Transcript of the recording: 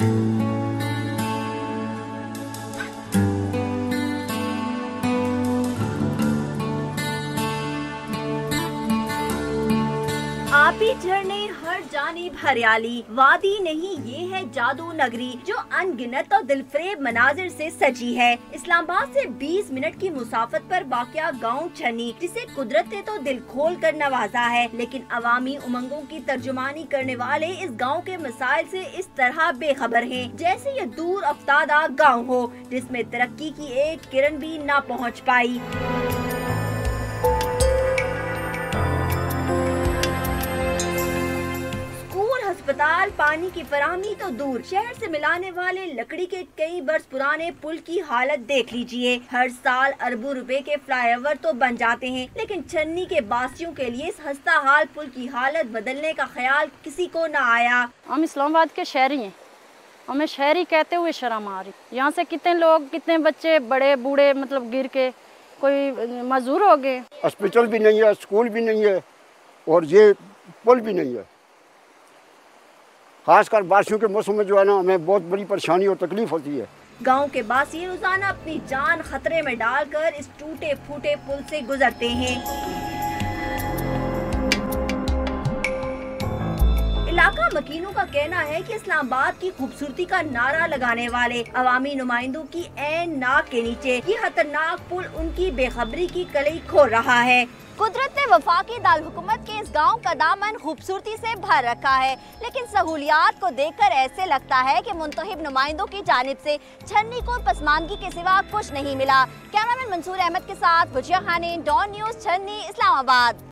आपी झरने, हर जानिब हरियाली, वादी नहीं ये है जादू नगरी जो अनगिनत और दिलफरेब मनाजिर से सजी है। इस्लामाबाद से 20 मिनट की मुसाफत पर वाक़या गांव छन्नी, जिसे कुदरत ने तो दिल खोल कर नवाजा है, लेकिन अवामी उमंगों की तर्जुमानी करने वाले इस गांव के मसाइल से इस तरह बेखबर हैं, जैसे ये दूर अफ्तादा गांव हो जिसमें तरक्की की एक किरण भी न पहुँच पाई। अस्पताल, पानी की फराहमी तो दूर, शहर से मिलाने वाले लकड़ी के कई बरस पुराने पुल की हालत देख लीजिए। हर साल अरबों रुपए के फ्लाईओवर तो बन जाते हैं, लेकिन छन्नी के बासियों के लिए इस हस्ता हाल पुल की हालत बदलने का ख्याल किसी को न आया। हम इस्लामाबाद के शहरी हैं, हमें शहरी कहते हुए शर्म आ रही। यहाँ से कितने लोग, कितने बच्चे बड़े बूढ़े मतलब गिर के कोई मजदूर हो गए। हॉस्पिटल भी नहीं है, स्कूल भी नहीं है और ये पुल भी नहीं है। खासकर बारिशों के मौसम में जो है ना, हमें बहुत बड़ी परेशानी और तकलीफ होती है। गांव के बासी रोजाना अपनी जान खतरे में डालकर इस टूटे फूटे पुल से गुजरते हैं। इलाका मकीनों का कहना है कि इस्लामाबाद की खूबसूरती का नारा लगाने वाले अवामी नुमाइंदों की ऐन नाक के नीचे ये खतरनाक पुल उनकी बेखबरी की कलई खोल रहा है। कुदरत ने वफाकी दारकूमत के इस गांव का दामन खूबसूरती से भर रखा है, लेकिन सहूलियात को देखकर ऐसे लगता है कि मुंतखब नुमाइंदों की जानिब से छन्नी को पसमानगी के सिवा कुछ नहीं मिला। कैमरामैन मंसूर अहमद के साथ वजिया खानी, डॉन न्यूज़, छन्नी, इस्लामाबाद।